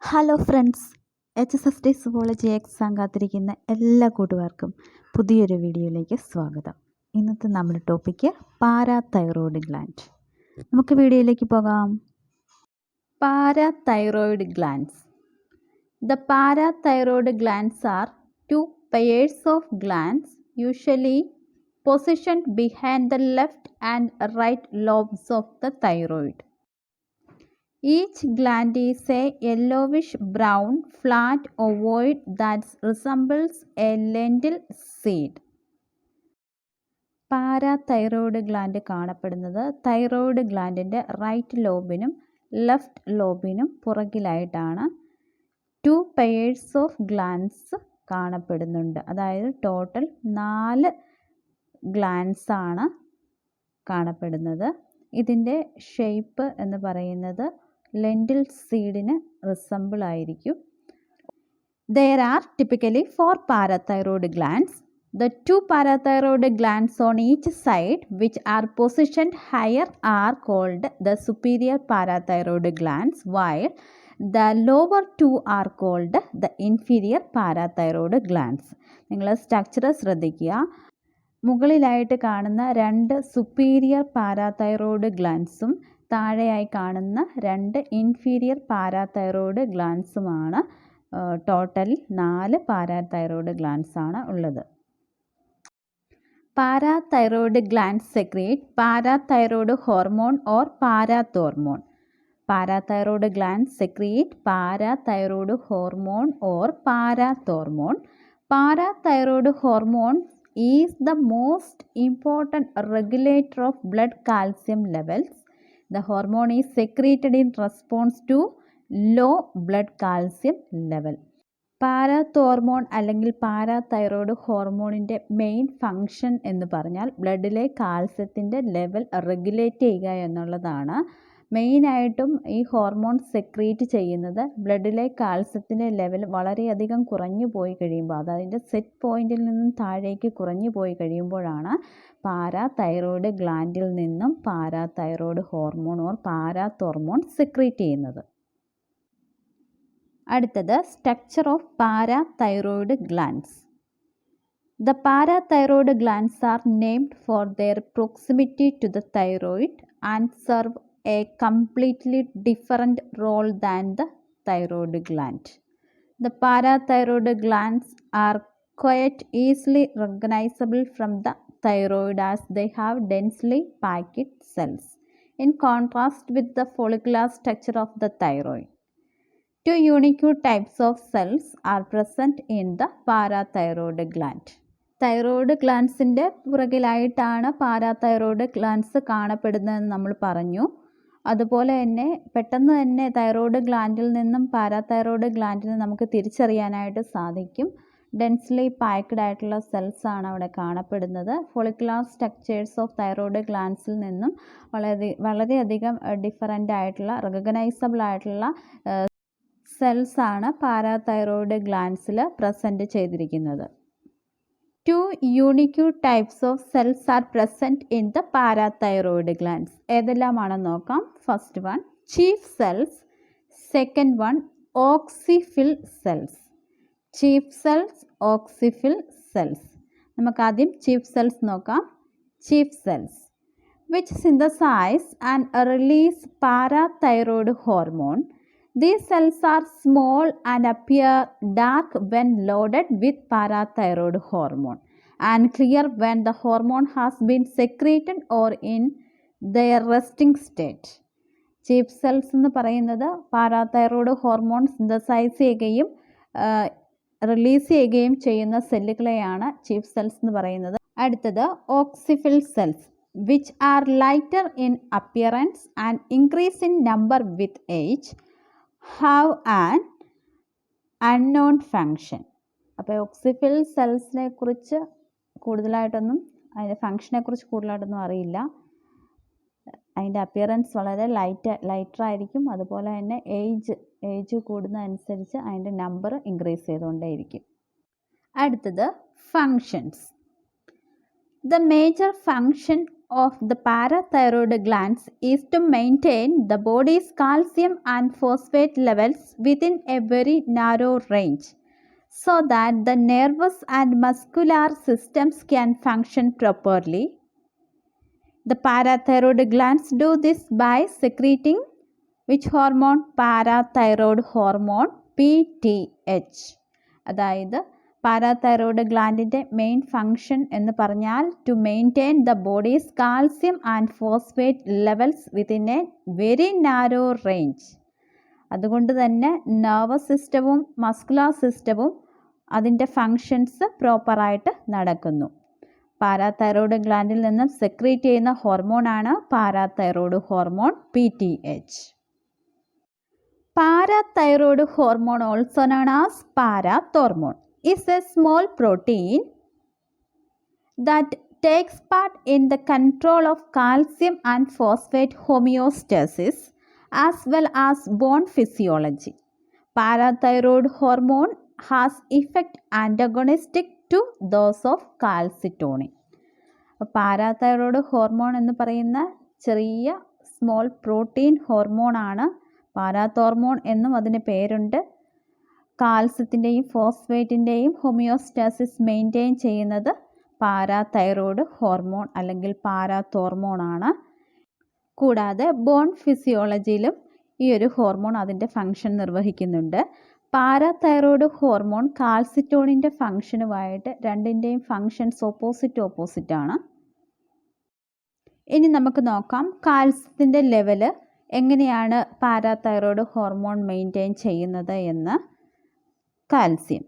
Hello friends, Hsst Zoology exam കാത്തിരിക്കുന്ന എല്ലാ കൂട്ടുകാർക്കും പുതിയൊരു വീഡിയോയിലേക്ക് സ്വാഗതം. ഇന്നത്തെ നമ്മുടെ ടോപ്പിക്ക് പാരാതൈറോയ്ഡ് ഗ്ലാൻഡ്. നമുക്ക് വീഡിയോയിലേക്ക് പോകാം. Parathyroid glands. The parathyroid glands are two pairs of glands usually positioned behind the left and right lobes of the thyroid. Each gland is a yellowish brown flat ovoid that resembles a lentil seed. Parathyroid gland കാണപ്പെടുന്നത് thyroid ഗ്ലാൻഡിൻ്റെ right ലോബിനും left ലോബിനും പുറകിലായിട്ടാണ്. 2 pairs of glands കാണപ്പെടുന്നുണ്ട്. അതായത് total 4 glands ആണ് കാണപ്പെടുന്നത്. ഇതിൻ്റെ ഷേപ്പ് എന്ന് പറയുന്നത് ലെൻറ്റിൽ സീഡിന് റിസംബിൾ ആയിരിക്കും. There are typically 4 parathyroid glands. The 2 parathyroid glands on each side which are positioned higher are called the superior parathyroid glands, while the lower 2 are called the inferior parathyroid glands. നിങ്ങൾ structure ശ്രദ്ധിക്കുക. മുകളിലായിട്ട് കാണുന്ന 2 superior parathyroid ഗ്ലാൻഡ്സും താഴെയായി കാണുന്ന 2 inferior parathyroid ഗ്ലാൻഡ്സുമാണ്. Total 4 parathyroid glands ആണ് ഉള്ളത്. Parathyroid glands secrete parathyroid hormone or parathormone. Parathyroid glands secrete parathyroid hormone or parathormone. Parathyroid hormone is the most important regulator of blood calcium levels. The hormone is secreted in response to low blood calcium level. Parathormone അല്ലെങ്കിൽ parathyroid ഹോർമോണിൻ്റെ main function എന്ന് പറഞ്ഞാൽ ബ്ലഡിലെ കാൽസ്യത്തിൻ്റെ level regulate ചെയ്യുക എന്നുള്ളതാണ്. മെയിനായിട്ടും ഈ hormone secrete ചെയ്യുന്നത് ബ്ലഡിലെ കാൽസ്യത്തിൻ്റെ ലെവൽ വളരെയധികം കുറഞ്ഞു പോയി കഴിയുമ്പോൾ, അതതിൻ്റെ സെറ്റ് പോയിന്റിൽ നിന്നും താഴേക്ക് കുറഞ്ഞു പോയി കഴിയുമ്പോഴാണ് പാരാതൈറോയ്ഡ് ഗ്ലാൻഡിൽ നിന്നും parathyroid hormone or parathormone secrete ചെയ്യുന്നത്. അടുത്തത് structure of parathyroid glands. The parathyroid glands are named for their proximity to the thyroid and serve a completely different role than the thyroid gland. The parathyroid glands are quite easily recognizable from the thyroid as they have densely packed cells, in contrast with the follicular structure of the thyroid. 2 unique types of cells are present in the parathyroid gland. Thyroid ഗ്ലാൻഡ്സിൻ്റെ പുറകിലായിട്ടാണ് parathyroid glands കാണപ്പെടുന്നതെന്ന് നമ്മൾ പറഞ്ഞു. അതുപോലെ തന്നെ പെട്ടെന്ന് തന്നെ thyroid ഗ്ലാൻഡിൽ നിന്നും പാരാതൈറോയ്ഡ് ഗ്ലാൻഡിനെ നമുക്ക് തിരിച്ചറിയാനായിട്ട് സാധിക്കും. ഡെൻസ്ലി പാക്ക്ഡ് ആയിട്ടുള്ള സെൽസ് ആണ് അവിടെ കാണപ്പെടുന്നത്. ഫോളിക്കുലാർ സ്ട്രക്ചേഴ്സ് ഓഫ് തൈറോയ്ഡ് ഗ്ലാൻഡ്സിൽ നിന്നും വളരെയധികം ഡിഫറൻ്റ് ആയിട്ടുള്ള റെക്കഗ്നൈസബിൾ ആയിട്ടുള്ള സെൽസ് ആണ് പാരാതൈറോയ്ഡ് ഗ്ലാൻഡ്സിൽ പ്രസൻറ്റ് ചെയ്തിരിക്കുന്നത്. 2 unique types of cells are present in the parathyroid glands. ഏതെല്ലാമാണെന്ന് നോക്കാം. First one chief cells, second one oxyphil cells. Chief cells, oxyphil cells. നമുക്ക് ആദ്യം ചീഫ് സെൽസ് നോക്കാം. Chief cells which synthesize and release parathyroid hormone. These cells are small and appear dark when loaded with parathyroid hormone and clear when the hormone has been secreted or in their resting state. Chief cells എന്ന് പറയുന്നത് parathyroid hormone synthesise ചെയ്യുകയും release ചെയ്യുകയും ചെയ്യുന്ന സെല്ലുകളെയാണ് chief cells എന്ന് പറയുന്നത്. അടുത്തത് ഓക്സിഫിൽ cells which are lighter in appearance and increase in number with age, have an unknown function. അപ്പോൾ ഓക്സിഫിൽ സെൽസിനെ കുറിച്ച് കൂടുതലായിട്ടൊന്നും അതിൻ്റെ ഫങ്ഷനെ കുറിച്ച് കൂടുതലായിട്ടൊന്നും അറിയില്ല. അതിൻ്റെ അപ്പിയറൻസ് വളരെ ലൈറ്റർ ആയിരിക്കും. അതുപോലെ തന്നെ ഏജ് കൂടുന്നതനുസരിച്ച് അതിൻ്റെ നമ്പർ ഇൻക്രീസ് ചെയ്തുകൊണ്ടേയിരിക്കും. അടുത്തത് functions. The major function of the parathyroid glands is to maintain the body's calcium and phosphate levels within a very narrow range so that the nervous and muscular systems can function properly. The parathyroid glands do this by secreting which hormone? Parathyroid hormone PTH. അതായത് parathyroid ഗ്ലാൻഡിൻ്റെ main function എന്ന് പറഞ്ഞാൽ to maintain the body's calcium and phosphate levels within a very narrow range. അതുകൊണ്ട് തന്നെ nervous സിസ്റ്റവും muscular സിസ്റ്റവും അതിൻ്റെ functions പ്രോപ്പറായിട്ട് നടക്കുന്നു. പാരാതൈറോയ്ഡ് ഗ്ലാൻഡിൽ നിന്നും സെക്രീറ്റ് ചെയ്യുന്ന ഹോർമോണാണ് parathyroid hormone PTH. Parathyroid hormone, also known as parathormone, is a small protein that takes part in the control of calcium and phosphate homeostasis as well as bone physiology. Parathyroid hormone has effect antagonistic to those of calcitonin. Parathyroid hormone എന്ന് പറയുന്ന ചെറിയ small protein ഹോർമോണാണ്. Parathormone എന്നും അതിന് പേരുണ്ട്. കാൽസ്യത്തിൻ്റെയും ഫോസ്ഫേറ്റിൻ്റെയും homeostasis maintain ചെയ്യുന്നത് പാരാതൈറോയ്ഡ് ഹോർമോൺ അല്ലെങ്കിൽ പാരാതോർമോണാണ്. കൂടാതെ ബോൺ ഫിസിയോളജിയിലും ഈ ഒരു ഹോർമോൺ അതിൻ്റെ ഫങ്ഷൻ നിർവഹിക്കുന്നുണ്ട്. പാരാതൈറോയ്ഡ് ഹോർമോൺ കാൽസിറ്റോണിൻ്റെ ഫങ്ഷനുമായിട്ട് രണ്ടിൻ്റെയും ഫങ്ഷൻസ് ഓപ്പോസിറ്റാണ്. ഇനി നമുക്ക് നോക്കാം കാൽസ്യത്തിൻ്റെ ലെവല് എങ്ങനെയാണ് പാരാതൈറോയ്ഡ് ഹോർമോൺ മെയിൻറ്റെയിൻ ചെയ്യുന്നത് എന്ന്. Calcium.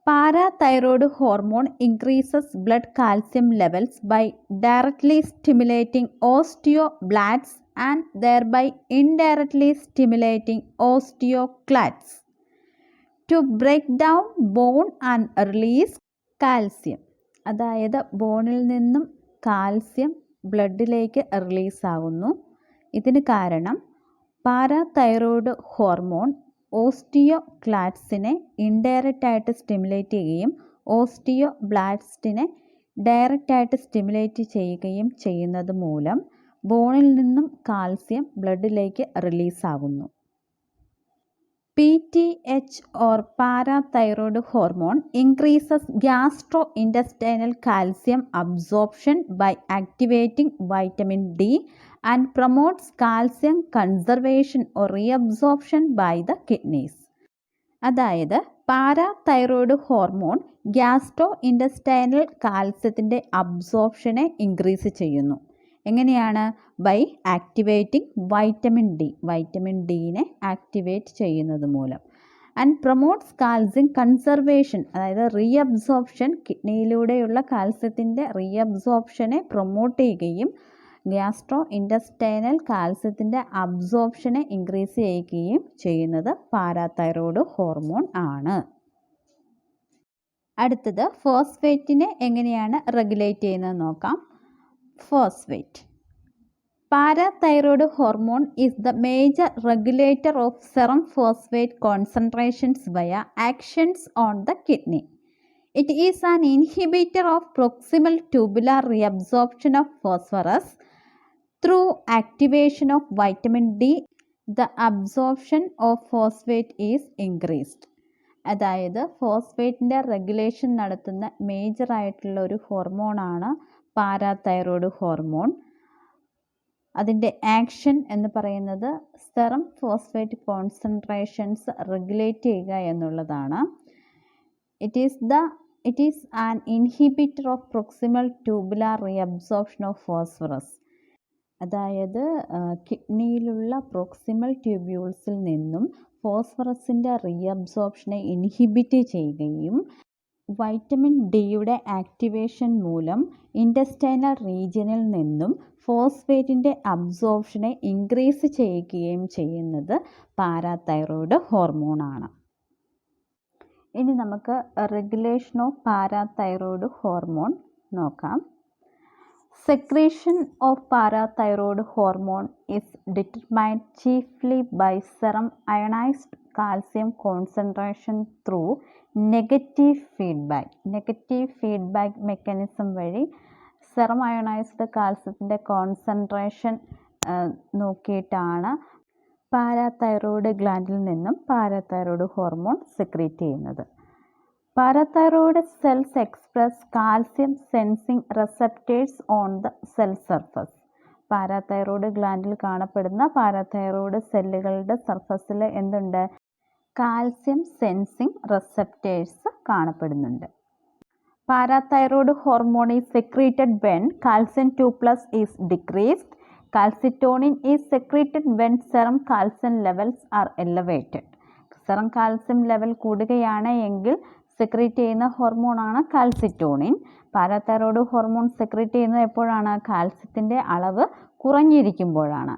Parathyroid hormone increases blood calcium levels by directly stimulating osteoblasts and thereby indirectly stimulating osteoclasts to break down bone and release calcium. അതായത് ബോണിൽ നിന്നും കാൽസ്യം ബ്ലഡിലേക്ക് റിലീസാകുന്നു. ഇതിന് കാരണം പാരാതൈറോയ്ഡ് ഹോർമോൺ ഓസ്റ്റിയോക്ലാറ്റ്സിനെ ഇൻഡയറക്റ്റായിട്ട് സ്റ്റിമുലേറ്റ് ചെയ്യുകയും ഓസ്റ്റിയോബ്ലാസ്റ്റിനെ ഡയറക്റ്റായിട്ട് സ്റ്റിമുലേറ്റ് ചെയ്യുകയും ചെയ്യുന്നത് മൂലം ബോണിൽ നിന്നും കാൽസ്യം ബ്ലഡിലേക്ക് റിലീസാകുന്നു. PTH or parathyroid hormone increases gastrointestinal calcium absorption by activating vitamin D and promotes calcium conservation or reabsorption by the kidneys. അതായത് പാരാതൈറോയ്ഡ് ഹോർമോൺ ഗ്യാസ്ട്രോ ഇൻറ്റസ്റ്റൈനൽ കാൽസ്യത്തിൻ്റെ അബ്സോർപ്ഷനെ ഇൻക്രീസ് ചെയ്യുന്നു. എങ്ങനെയാണ്? ബൈ ആക്ടിവേറ്റിംഗ് വൈറ്റമിൻ ഡിനെ ആക്ടിവേറ്റ് ചെയ്യുന്നത് മൂലം. And promotes calcium conservation, അതായത് reabsorption, കിഡ്നിയിലൂടെയുള്ള കാൽസ്യത്തിൻ്റെ റീഅബ്സോർപ്ഷനെ പ്രൊമോട്ട് ചെയ്യുകയും ഗ്യാസ്ട്രോ ഇൻറ്റസ്റ്റൈനൽ കാൽസ്യത്തിൻ്റെ അബ്സോർപ്ഷനെ ഇൻക്രീസ് ചെയ്യുകയും ചെയ്യുന്നത് പാരാതൈറോയ്ഡ് ഹോർമോൺ ആണ്. അടുത്തത് ഫോസ്ഫേറ്റിനെ എങ്ങനെയാണ് റെഗുലേറ്റ് ചെയ്യുന്നത് നോക്കാം. Phosphate. Parathyroid hormone is the major regulator of serum phosphate concentrations via actions on the kidney. It is an inhibitor of proximal tubular reabsorption of phosphorus. Through activation of vitamin D, the absorption of phosphate is increased. അതായത് ഫോസ്ഫേറ്റിൻ്റെ regulation നടത്തുന്ന മേജറായിട്ടുള്ള ഒരു ഹോർമോണാണ് parathyroid hormone. അതിൻ്റെ action എന്ന് പറയുന്നത് serum phosphate concentrations regulate ചെയ്യുക എന്നുള്ളതാണ്. It is an inhibitor of proximal tubular reabsorption of phosphorus. അതായത് കിഡ്നിയിലുള്ള പ്രോക്സിമൽ ട്യൂബ്യൂൾസിൽ നിന്നും ഫോസ്ഫറസിൻ്റെ റീഅബ്സോർപ്ഷനെ ഇൻഹിബിറ്റ് ചെയ്യുകയും വൈറ്റമിൻ ഡിയുടെ ആക്ടിവേഷൻ മൂലം ഇൻറ്റസ്റ്റൈനൽ റീജിയനിൽ നിന്നും ഫോസ്ഫേറ്റിൻ്റെ അബ്സോർപ്ഷനെ ഇൻക്രീസ് ചെയ്യുകയും ചെയ്യുന്നത് പാരാതൈറോയ്ഡ് ഹോർമോണാണ്. ഇനി നമുക്ക് റെഗുലേഷൻ ഓഫ് പാരാതൈറോയ്ഡ് ഹോർമോൺ നോക്കാം. Secretion of parathyroid hormone is determined chiefly by serum ionized calcium concentration through negative feedback mechanism വഴി സെറം അയണൈസ്ഡ് കാൽസ്യത്തിൻ്റെ കോൺസെൻട്രേഷൻ നോക്കിയിട്ടാണ് പാരാതൈറോയ്ഡ് ഗ്ലാൻഡിൽ നിന്നും പാരാതൈറോയ്ഡ് ഹോർമോൺ സെക്രീറ്റ് ചെയ്യുന്നത്. Parathyroid cells express calcium sensing receptors on the cell surface. Parathyroid ഗ്ലാൻഡിൽ കാണപ്പെടുന്ന parathyroid സെല്ലുകളുടെ സർഫസിൽ എന്തുണ്ട്? കാൽസ്യം സെൻസിങ് റിസപ്റ്റേഴ്സ് കാണപ്പെടുന്നുണ്ട്. Parathyroid hormone is secreted when calcium 2+ is decreased. Calcitonin is secreted when serum calcium levels are elevated. Serum calcium level കൂടുകയാണ് എങ്കിൽ secrete ചെയ്യുന്ന ഹോർമോണാണ് കാൽസിറ്റോണിൻ. പാരാതൈറോയ്ഡ് ഹോർമോൺ സെക്രീറ്റ് ചെയ്യുന്നത് എപ്പോഴാണ്? കാൽസ്യത്തിൻ്റെ അളവ് കുറഞ്ഞിരിക്കുമ്പോഴാണ്.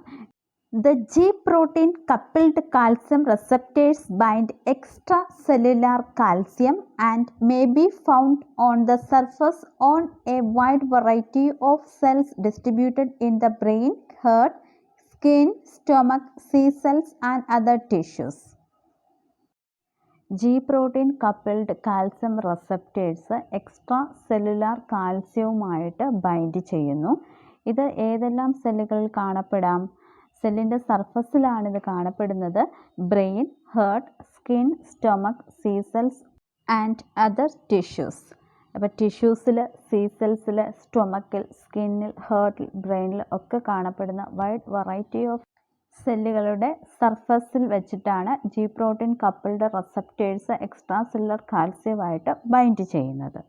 The G protein coupled calcium receptors bind extracellular calcium and may be found on the surface on a wide variety of cells distributed in the brain, heart, skin, stomach, C-cells and other tissues. G protein coupled calcium receptors extra cellular കാൽസ്യവുമായിട്ട് bind ചെയ്യുന്നു. ഇത് ഏതെല്ലാം സെല്ലുകളിൽ കാണപ്പെടാം? സെല്ലിൻ്റെ സർഫസിലാണിത് കാണപ്പെടുന്നത്. Brain, heart, skin, stomach, C-cells and other tissues. അപ്പോൾ ടിഷ്യൂസിൽ, C-cellsൽ, സ്റ്റൊമക്കിൽ, സ്കിന്നിൽ, ഹാർട്ടിൽ, ബ്രെയിനിൽ ഒക്കെ കാണപ്പെടുന്ന വൈഡ് വെറൈറ്റി ഓഫ് സെല്ലുകളുടെ സർഫസിൽ വെച്ചിട്ടാണ് G protein coupled receptors extra cellular കാൽസ്യമായിട്ട് ബൈൻഡ് ചെയ്യുന്നത്.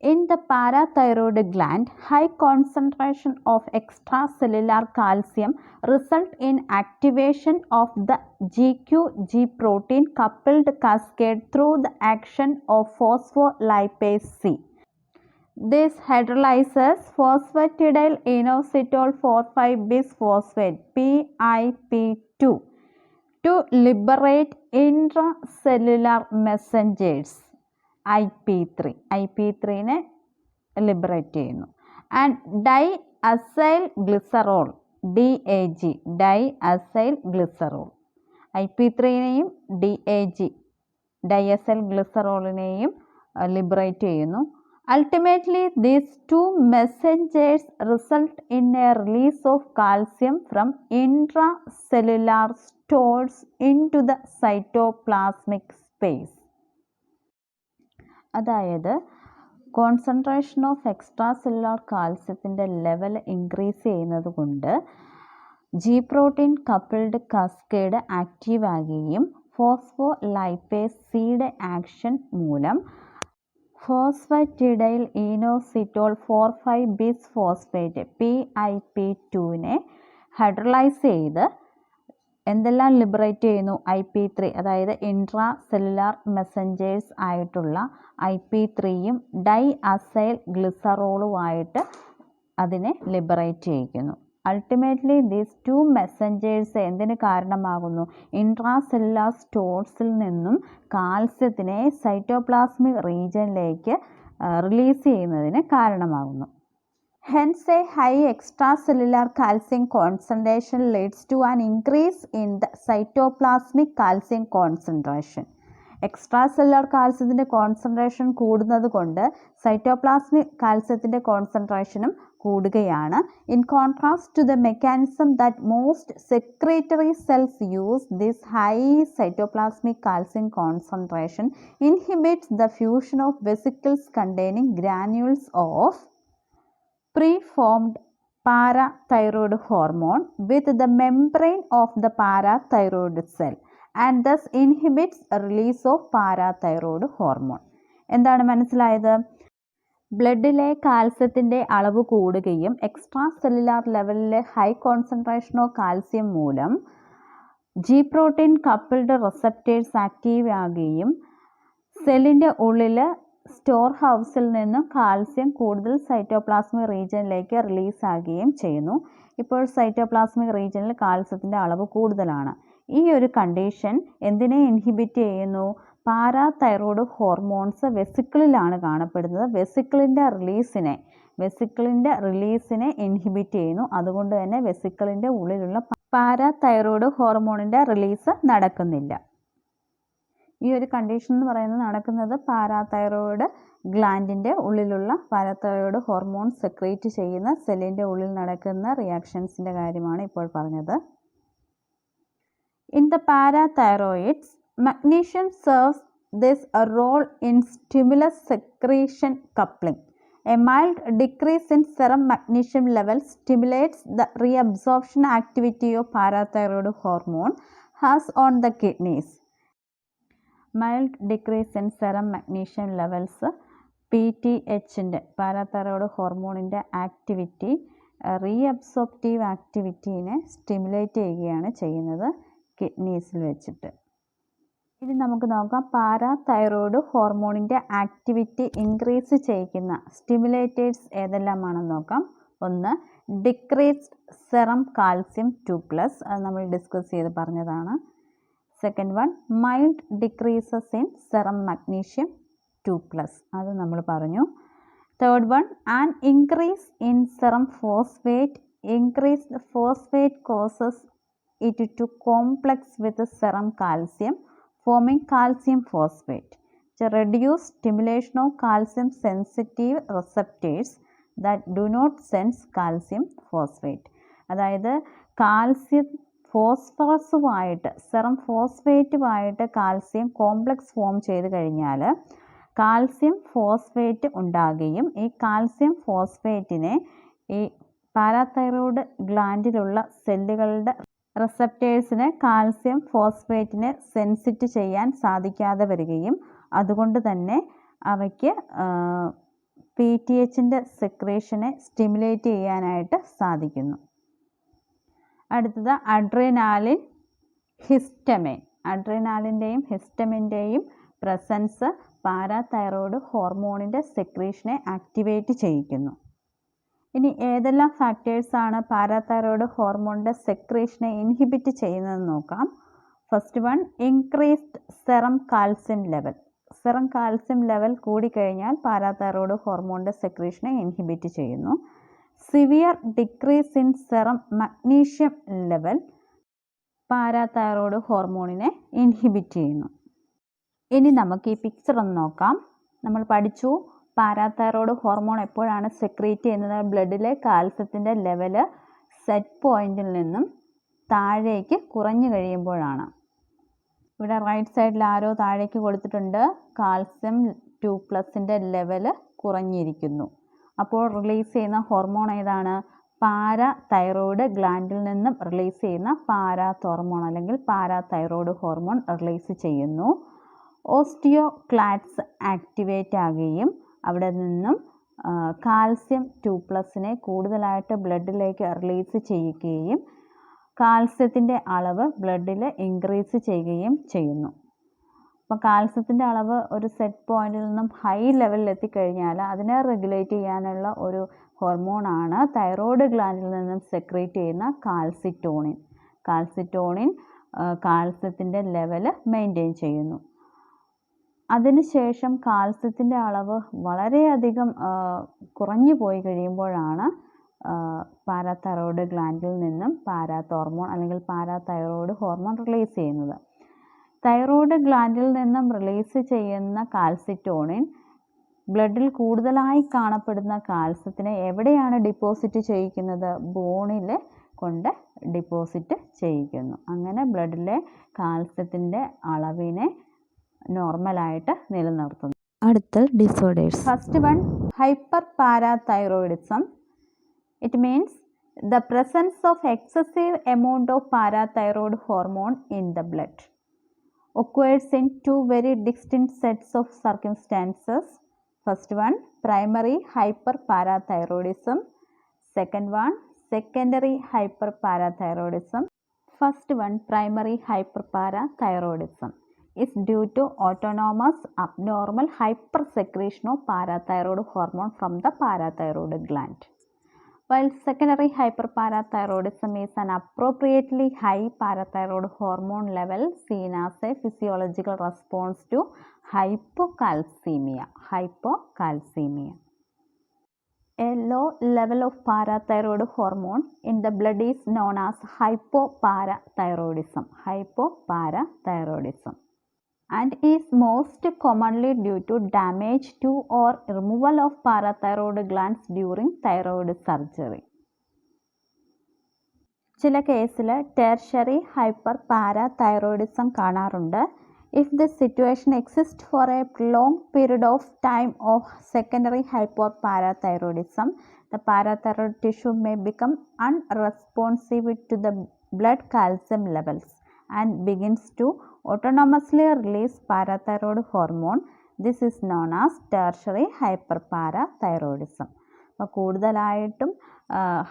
In the parathyroid gland, high concentration of extracellular calcium result in activation of the GQ-G protein coupled cascade through the action of phospholipase C. This hydrolyzes phosphatidyl inositol 4,5-bisphosphate PIP2 to liberate intracellular messengers IP3നെ liberate ചെയ്യുന്നു. And diacyl glycerol DAG diacyl glycerol IP3നെയും DAG ഡൈഅസൈൽ ഗ്ലിസറോളിനെയും liberate ചെയ്യുന്നു. Ultimately, these two messengers result in a release of calcium from intracellular stores into the cytoplasmic space. അതായത് concentration of extra cellular കാൽസ്യത്തിൻ്റെ level increase ചെയ്യുന്നത് കൊണ്ട് G protein coupled cascade active ആകുകയും phospholipase സിയുടെ action മൂലം ഫോസ്ഫറ്റിഡൈൽ ഈനോസിറ്റോൾ 4,5-ബിസ്ഫോസ്ഫേറ്റ് PIP2നെ hydrolyse ചെയ്ത് എന്തെല്ലാം liberate ചെയ്യുന്നു? IP3, അതായത് ഇൻട്രാ സെല്ലുലാർ മെസ്സഞ്ചേഴ്സ് ആയിട്ടുള്ള IP3യും ഡൈഅസൈൽ ഗ്ലിസറോളുമായിട്ട് അതിനെ ലിബറേറ്റ് ചെയ്യിക്കുന്നു. അൾട്ടിമേറ്റ്ലി ദീസ് ടു മെസ്സഞ്ചേഴ്സ് എന്തിന് കാരണമാകുന്നു? ഇൻട്രാ സെല്ലുലാർ സ്റ്റോർസിൽ നിന്നും കാൽസ്യത്തിനെ സൈറ്റോപ്ലാസ്മിക് റീജിയനിലേക്ക് റിലീസ് ചെയ്യുന്നതിന് കാരണമാകുന്നു. Hence, a high extracellular calcium concentration leads to an increase in the cytoplasmic calcium concentration. Extra cellular കാൽസ്യത്തിൻ്റെ കോൺസെൻട്രേഷൻ കൂടുന്നത് കൊണ്ട് സൈറ്റോപ്ലാസ്മിക് കാൽസ്യത്തിൻ്റെ കോൺസെൻട്രേഷനും കൂടുകയാണ്. In contrast to the mechanism that most secretory cells use, this high cytoplasmic calcium concentration inhibits the fusion of vesicles containing granules of preformed parathyroid hormone with the membrane of the parathyroid cell and thus inhibits release of parathyroid hormone. എന്താണ് മനസ്സിലായത്? ബ്ലഡിലെ കാൽസ്യത്തിൻ്റെ അളവ് കൂടുകയും extra cellular ലെവലിലെ high concentration of calcium മൂലം G protein coupled receptors active ആകുകയും സെല്ലിൻ്റെ ഉള്ളിൽ സ്റ്റോർ ഹൗസിൽ നിന്നും കാൽസ്യം കൂടുതൽ സൈറ്റോപ്ലാസ്മിക് റീജിയനിലേക്ക് റിലീസ് ആകുകയും ചെയ്യുന്നു. ഇപ്പോൾ സൈറ്റോപ്ലാസ്മിക് റീജിയനിൽ കാൽസ്യത്തിൻ്റെ അളവ് കൂടുതലാണ്. ഈ ഒരു കണ്ടീഷൻ എന്തിനെ ഇൻഹിബിറ്റ് ചെയ്യുന്നു? പാരാതൈറോയ്ഡ് ഹോർമോൺസ് വെസിക്കിളിലാണ് കാണപ്പെടുന്നത്. വെസിക്കിളിൻ്റെ റിലീസിനെ ഇൻഹിബിറ്റ് ചെയ്യുന്നു. അതുകൊണ്ട് തന്നെ വെസിക്കിളിൻ്റെ ഉള്ളിലുള്ള പാരാതൈറോയ്ഡ് ഹോർമോണിൻ്റെ റിലീസ് നടക്കുന്നില്ല. ഈ ഒരു കണ്ടീഷൻ എന്ന് പറയുന്നത് നടക്കുന്നത് പാരാതൈറോയിഡ് ഗ്ലാൻഡിൻ്റെ ഉള്ളിലുള്ള പാരാതൈറോയിഡ് ഹോർമോൺ സെക്രീറ്റ് ചെയ്യുന്ന സെല്ലിൻ്റെ ഉള്ളിൽ നടക്കുന്ന റിയാക്ഷൻസിൻ്റെ കാര്യമാണ് ഇപ്പോൾ പറഞ്ഞത്. In the parathyroids, magnesium serves this a role in stimulus secretion coupling. A mild decrease in serum magnesium levels stimulates the reabsorption activity of parathyroid hormone has on the kidneys. Mild decrease in serum magnesium levels PTH-ൻ്റെ parathyroid ഹോർമോണിൻ്റെ activity reabsorptive ആക്ടിവിറ്റീനെ stimulate ചെയ്യുകയാണ് ചെയ്യുന്നത് കിഡ്നീസിൽ വെച്ചിട്ട്. ഇനി നമുക്ക് നോക്കാം parathyroid ഹോർമോണിൻ്റെ ആക്ടിവിറ്റി ഇൻക്രീസ് ചെയ്യിക്കുന്ന സ്റ്റിമുലേറ്റേഴ്സ് ഏതെല്ലാമാണെന്ന് നോക്കാം. ഒന്ന്, ഡിക്രീസ്ഡ് സെറം കാൽസ്യം 2+, അത് നമ്മൾ ഡിസ്കസ് ചെയ്ത് പറഞ്ഞതാണ്. Second one, mild decreases in serum magnesium 2+, അത് നമ്മൾ പറഞ്ഞു. Third one, an increase in serum phosphate. Increased phosphate causes it to complex with the serum calcium, forming calcium phosphate. To reduce stimulation of calcium sensitive receptors that do not sense calcium phosphate. അതായത് calcium ഫോസ്ഫറസുമായിട്ട് serum ഫോസ്ഫേറ്റുമായിട്ട് calcium complex form ചെയ്ത് കഴിഞ്ഞാൽ calcium phosphate ഉണ്ടാകുകയും ഈ calcium ഫോസ്ഫേറ്റിനെ ഈ parathyroid ഗ്ലാൻഡിലുള്ള സെല്ലുകളുടെ റിസപ്റ്റേഴ്സിന് calcium ഫോസ്ഫേറ്റിനെ സെൻസിറ്റ് ചെയ്യാൻ സാധിക്കാതെ വരികയും അതുകൊണ്ട് തന്നെ അവയ്ക്ക് PTH-ൻ്റെ സെക്രേഷനെ സ്റ്റിമുലേറ്റ് ചെയ്യാനായിട്ട് സാധിക്കുന്നു. അടുത്തത് അഡ്രിനാലിൻ, ഹിസ്റ്റമിൻ. അഡ്രിനാലിൻ്റെയും ഹിസ്റ്റമിൻ്റെയും പ്രസൻസ് പാരാതൈറോയ്ഡ് ഹോർമോണിൻ്റെ സെക്രേഷനെ ആക്ടിവേറ്റ് ചെയ്യിക്കുന്നു. ഇനി ഏതെല്ലാം ഫാക്ടേഴ്സാണ് പാരാതൈറോയ്ഡ് ഹോർമോണിൻ്റെ സെക്രേഷനെ ഇൻഹിബിറ്റ് ചെയ്യുന്നതെന്ന് നോക്കാം. First one, increased serum calcium level. Serum calcium level കൂടിക്കഴിഞ്ഞാൽ പാരാതൈറോയ്ഡ് ഹോർമോണിൻ്റെ സെക്രേഷനെ ഇൻഹിബിറ്റ് ചെയ്യുന്നു. Severe decrease in serum magnesium level parathyroid ഹോർമോണിനെ ഇൻഹിബിറ്റ് ചെയ്യുന്നു. ഇനി നമുക്ക് ഈ പിക്ചർ ഒന്ന് നോക്കാം. നമ്മൾ പഠിച്ചു പാരാതൈറോയ്ഡ് ഹോർമോൺ എപ്പോഴാണ് സെക്രീറ്റ് ചെയ്യുന്നത്? ബ്ലഡിലെ കാൽസ്യത്തിൻ്റെ ലെവല് സെറ്റ് പോയിന്റിൽ നിന്നും താഴേക്ക് കുറഞ്ഞു കഴിയുമ്പോഴാണ്. ഇവിടെ റൈറ്റ് സൈഡിൽ ആരോ താഴേക്ക് കൊടുത്തിട്ടുണ്ട്. കാൽസ്യം 2+ൻ്റെ ലെവല് കുറഞ്ഞിരിക്കുന്നു. അപ്പോൾ റിലീസ് ചെയ്യുന്ന ഹോർമോൺ ഏതാണ്? പാരാതൈറോയ്ഡ് ഗ്ലാൻഡിൽ നിന്നും റിലീസ് ചെയ്യുന്ന പാരാതോർമോൺ അല്ലെങ്കിൽ പാരാതൈറോയ്ഡ് ഹോർമോൺ റിലീസ് ചെയ്യുന്നു. ഓസ്റ്റിയോക്ലാറ്റ്സ് ആക്ടിവേറ്റ് ആകുകയും അവിടെ നിന്നും കാൽസ്യം 2+നെ കൂടുതലായിട്ട് ബ്ലഡിലേക്ക് റിലീസ് ചെയ്യുകയും കാൽസ്യത്തിൻ്റെ അളവ് ബ്ലഡിൽ ഇൻക്രീസ് ചെയ്യുകയും ചെയ്യുന്നു. അപ്പോൾ കാൽസ്യത്തിൻ്റെ അളവ് ഒരു സെറ്റ് പോയിന്റിൽ നിന്നും ഹൈ ലെവലിൽ എത്തിക്കഴിഞ്ഞാൽ അതിനെ റെഗുലേറ്റ് ചെയ്യാനുള്ള ഒരു ഹോർമോണാണ് തൈറോയ്ഡ് ഗ്ലാൻഡിൽ നിന്നും സെക്രീറ്റ് ചെയ്യുന്ന കാൽസിറ്റോണിൻ. കാൽസിറ്റോണിൻ കാൽസ്യത്തിൻ്റെ ലെവൽ മെയിൻറ്റെയിൻ ചെയ്യുന്നു. അതിനുശേഷം കാൽസ്യത്തിൻ്റെ അളവ് വളരെയധികം കുറഞ്ഞു പോയി കഴിയുമ്പോഴാണ് പാരാതൈറോയ്ഡ് ഗ്ലാൻഡിൽ നിന്നും പാരാതോർമോൺ അല്ലെങ്കിൽ പാരാതൈറോയ്ഡ് ഹോർമോൺ റിലീസ് ചെയ്യുന്നത്. തൈറോയ്ഡ് ഗ്ലാൻഡിൽ നിന്നും റിലീസ് ചെയ്യുന്ന കാൽസിറ്റോണിൻ ബ്ലഡിൽ കൂടുതലായി കാണപ്പെടുന്ന കാൽസ്യത്തിനെ എവിടെയാണ് ഡിപ്പോസിറ്റ് ചെയ്യിക്കുന്നത്? ബോണിൽ കൊണ്ട് ഡിപ്പോസിറ്റ് ചെയ്യിക്കുന്നു. അങ്ങനെ ബ്ലഡിലെ കാൽസ്യത്തിൻ്റെ അളവിനെ നോർമലായിട്ട് നിലനിർത്തുന്നു. അടുത്ത disorders. First one, hyper parathyroidism. It means the presence of excessive amount of parathyroid hormone in the blood occurs in two very distinct sets of circumstances. First one, primary hyperparathyroidism. Second one, secondary hyperparathyroidism. First one, primary hyperparathyroidism, is due to autonomous abnormal hypersecretion of parathyroid hormone from the parathyroid gland. While secondary hyperparathyroidism is an appropriately high parathyroid hormone level seen as a physiological response to hypocalcemia. A low level of parathyroid hormone in the blood is known as hypoparathyroidism. and is most commonly due to damage to or removal of parathyroid glands during thyroid surgery. ചില കേസിൽ tertiary hyper parathyroidism കാണാറുണ്ട്. If this situation exists for a prolonged period of time of secondary hypoparathyroidism, the parathyroid tissue may become unresponsive to the blood calcium levels and begins to autonomously release parathyroid hormone. This is known as tertiary hyperparathyroidism. അപ്പോൾ കൂടുതലായിട്ടും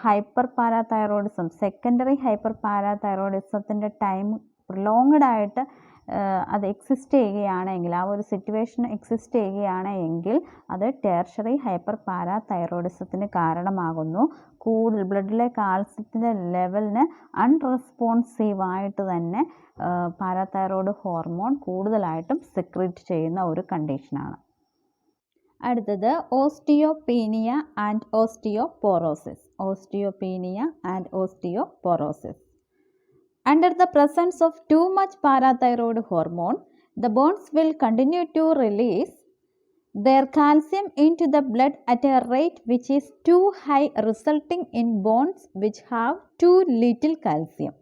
hyper parathyroidism, secondary hyper പാരാതൈറോയിഡിസത്തിൻ്റെ time prolonged ആയിട്ട് അത് exist ചെയ്യുകയാണെങ്കിൽ, ആ ഒരു situation exist ചെയ്യുകയാണെങ്കിൽ അത് ടെർഷ്യറി ഹൈപ്പർ പാരാതൈറോയിഡിസത്തിന് കാരണമാകുന്നു. കൂടുതൽ ബ്ലഡിലെ കാൽസ്യത്തിൻ്റെ ലെവലിന് അൺറെസ്പോൺസീവായിട്ട് തന്നെ പാരാതൈറോയിഡ് ഹോർമോൺ കൂടുതലായിട്ടും സെക്രീറ്റ് ചെയ്യുന്ന ഒരു കണ്ടീഷനാണ്. അടുത്തത് osteopenia and osteoporosis. Osteopenia and osteoporosis. Under the presence of too much parathyroid hormone, the bones will continue to release their calcium into the blood at a rate which is too high, resulting in bones which have too little calcium.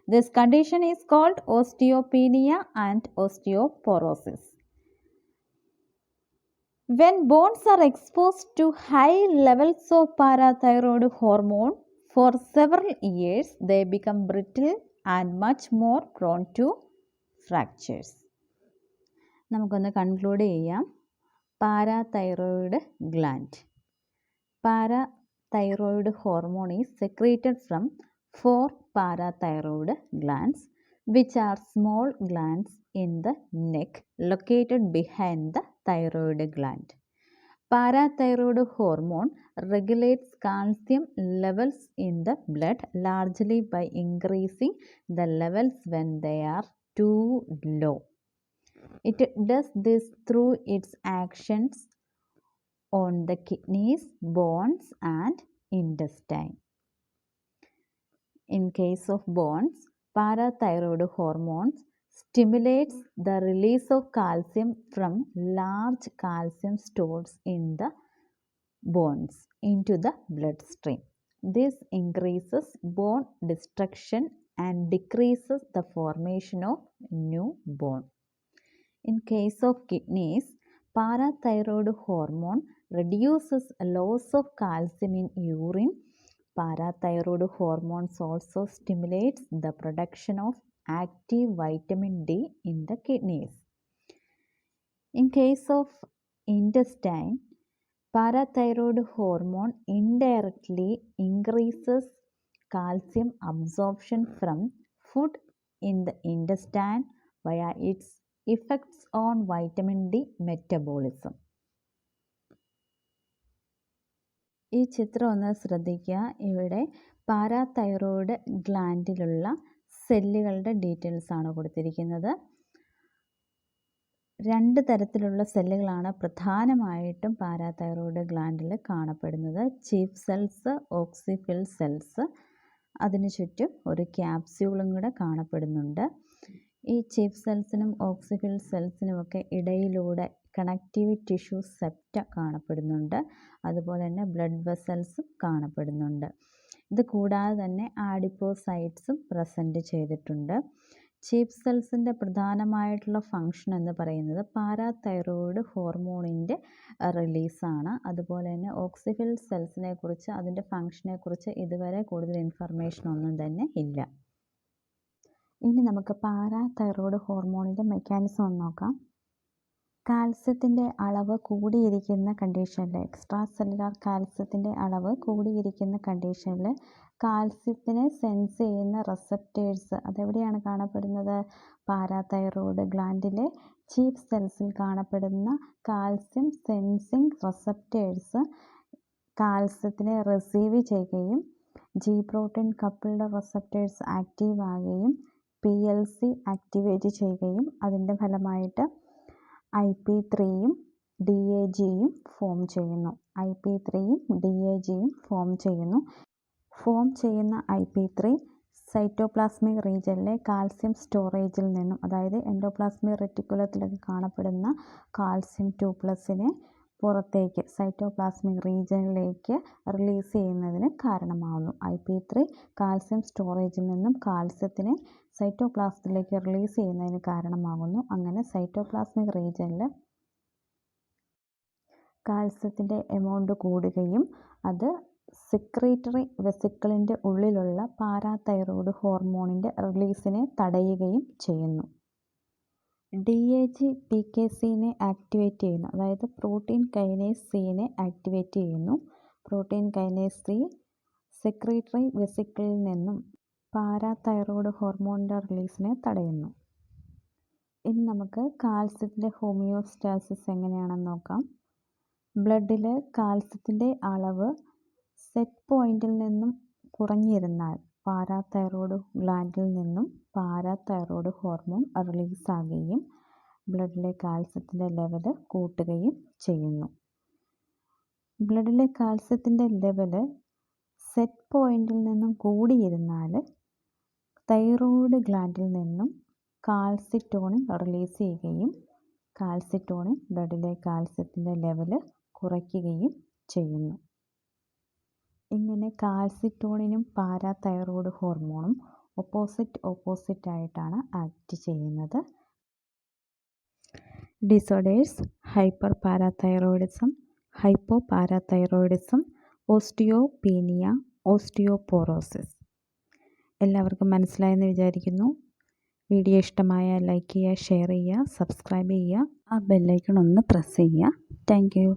This condition is called osteopenia and osteoporosis. When bones are exposed to high levels of parathyroid hormone for several years, they become brittle and much more prone to fractures. നമുക്കൊന്ന് conclude ചെയ്യാം. Parathyroid gland. Parathyroid hormone is secreted from 4 parathyroid glands, which are small glands in the neck located behind the thyroid gland. Parathyroid hormone regulates calcium levels in the blood largely by increasing the levels when they are too low. It does this through its actions on the kidneys, bones, and intestine. In case of bones, parathyroid hormones stimulates the release of calcium from large calcium stores in the bones into the bloodstream. This increases bone destruction and decreases the formation of new bone. In case of kidneys, parathyroid hormone reduces loss of calcium in urine. Parathyroid hormones also stimulates the production of active vitamin D in the kidneys. In case of intestine, parathyroid hormone indirectly increases calcium absorption from food in the intestine via its effects on vitamin D metabolism. ഈ ചിത്രം ഒന്ന് ശ്രദ്ധിക്കുക. ഇവിടെ parathyroid ഗ്ലാൻഡിലുള്ള സെല്ലുകളുടെ details ആണ് കൊടുത്തിരിക്കുന്നത്. 2 തരത്തിലുള്ള സെല്ലുകളാണ് പ്രധാനമായിട്ടും പാരാതൈറോയിഡ് ഗ്ലാൻഡിൽ കാണപ്പെടുന്നത്. Chief cells, oxyphil cells. അതിനു ചുറ്റും ഒരു ക്യാപ്സ്യൂളും കൂടെ കാണപ്പെടുന്നുണ്ട്. ഈ ചീഫ് സെൽസിനും ഓക്സിഫിൽ സെൽസിനുമൊക്കെ ഇടയിലൂടെ കണക്റ്റീവ് ടിഷ്യൂ സെപ്റ്റ കാണപ്പെടുന്നുണ്ട്. അതുപോലെ തന്നെ ബ്ലഡ് വെസൽസും കാണപ്പെടുന്നുണ്ട്. ഇത് കൂടാതെ തന്നെ ആഡിപ്പോസൈറ്റ്സും പ്രസൻറ്റ് ചെയ്തിട്ടുണ്ട്. ചീഫ് സെൽസിൻ്റെ പ്രധാനമായിട്ടുള്ള ഫങ്ഷൻ എന്ന് പറയുന്നത് പാരാതൈറോയിഡ് ഹോർമോണിൻ്റെ റിലീസാണ്. അതുപോലെ തന്നെ ഓക്സിഫിൽ സെൽസിനെ കുറിച്ച്, അതിൻ്റെ ഫങ്ഷനെ കുറിച്ച് ഇതുവരെ കൂടുതൽ ഇൻഫർമേഷൻ ഒന്നും തന്നെ ഇല്ല. ഇനി നമുക്ക് പാരാതൈറോയിഡ് ഹോർമോണിൻ്റെ മെക്കാനിസം ഒന്ന് നോക്കാം. കാൽസ്യത്തിൻ്റെ അളവ് കൂടിയിരിക്കുന്ന കണ്ടീഷനിൽ, എക്സ്ട്രാ സെല്ലുലാർ കാൽസ്യത്തിൻ്റെ അളവ് കൂടിയിരിക്കുന്ന കണ്ടീഷനിൽ കാൽസ്യത്തിനെ സെൻസ് ചെയ്യുന്ന റിസപ്റ്റേഴ്സ് അതെവിടെയാണ് കാണപ്പെടുന്നത്? പാരാതൈറോയിഡ് ഗ്ലാൻഡിലെ ചീഫ് സെൽസിൽ കാണപ്പെടുന്ന കാൽസ്യം സെൻസിങ് റിസപ്റ്റേഴ്സ് കാൽസ്യത്തിനെ റിസീവ് ചെയ്യുകയും G protein coupled receptors active ആകുകയും PLC ആക്ടിവേറ്റ് ചെയ്യുകയും അതിൻ്റെ ഫലമായിട്ട് IP3യും DAGയും ഫോം ചെയ്യുന്നു. IP3യും DAGയും ഫോം ചെയ്യുന്നു. ഫോം ചെയ്യുന്ന IP3 സൈറ്റോപ്ലാസ്മിക് റീജിയനിലെ കാൽസ്യം സ്റ്റോറേജിൽ നിന്നും, അതായത് എൻഡോപ്ലാസ്മിക് റെറ്റിക്കുലത്തിലൊക്കെ കാണപ്പെടുന്ന കാൽസ്യം 2+ പുറത്തേക്ക് സൈറ്റോപ്ലാസ്മിക് റീജിയനിലേക്ക് റിലീസ് ചെയ്യുന്നതിന് കാരണമാകുന്നു. IP3 കാൽസ്യം സ്റ്റോറേജിൽ നിന്നും കാൽസ്യത്തിനെ സൈറ്റോപ്ലാസത്തിലേക്ക് റിലീസ് ചെയ്യുന്നതിന് കാരണമാകുന്നു. അങ്ങനെ സൈറ്റോപ്ലാസ്മിക് റീജിയനിൽ കാൽസ്യത്തിൻ്റെ എമൗണ്ട് കൂടുകയും അത് സെക്രീറ്ററി വെസിക്കിളിൻ്റെ ഉള്ളിലുള്ള പാരാതൈറോയ്ഡ് ഹോർമോണിൻ്റെ റിലീസിനെ തടയുകയും ചെയ്യുന്നു. DAG PKCനെ ആക്ടിവേറ്റ് ചെയ്യുന്നു, അതായത് പ്രോട്ടീൻ കൈനേസ് Cനെ ആക്ടിവേറ്റ് ചെയ്യുന്നു. പ്രോട്ടീൻ കൈനേസ് C സെക്രീറ്ററി വെസിക്കിളിൽ നിന്നും പാരാതൈറോയ്ഡ് ഹോർമോണിൻ്റെ റിലീസിനെ തടയുന്നു. ഇനി നമുക്ക് കാൽസ്യത്തിൻ്റെ ഹോമിയോസ്റ്റാസിസ് എങ്ങനെയാണെന്ന് നോക്കാം. ബ്ലഡിൽ കാൽസ്യത്തിൻ്റെ അളവ് സെറ്റ് പോയിന്റിൽ നിന്നും കുറഞ്ഞിരുന്നാൽ പാരാതൈറോയ്ഡ് ഗ്ലാൻഡിൽ നിന്നും പാരാതൈറോയ്ഡ് ഹോർമോൺ റിലീസാകുകയും ബ്ലഡിലെ കാൽസ്യത്തിൻ്റെ ലെവൽ കൂട്ടുകയും ചെയ്യുന്നു. ബ്ലഡിലെ കാൽസ്യത്തിൻ്റെ ലെവൽ സെറ്റ് പോയിന്റിൽ നിന്നും കൂടിയിരുന്നാൽ തൈറോയ്ഡ് ഗ്ലാൻഡിൽ നിന്നും കാൽസിറ്റോണിൻ റിലീസ് ചെയ്യുകയും കാൽസിറ്റോണിൻ ബ്ലഡിലെ കാൽസ്യത്തിൻ്റെ ലെവൽ കുറയ്ക്കുകയും ചെയ്യുന്നു. ഇങ്ങനെ കാൽസിറ്റോണിനും പാരാതൈറോയ്ഡ് ഹോർമോണും ഓപ്പോസിറ്റ് ആയിട്ടാണ് ആക്ട് ചെയ്യുന്നത്. Disorders: hyper parathyroidism, hypoparathyroidism, osteopenia, osteoporosis. എല്ലാവർക്കും മനസ്സിലായെന്ന് വിചാരിക്കുന്നു. വീഡിയോ ഇഷ്ടമായാൽ ലൈക്ക് ചെയ്യുക, ഷെയർ ചെയ്യുക, സബ്സ്ക്രൈബ് ചെയ്യുക, ആ ബെല്ലൈക്കൺ ഒന്ന് പ്രസ് ചെയ്യുക. Thank you.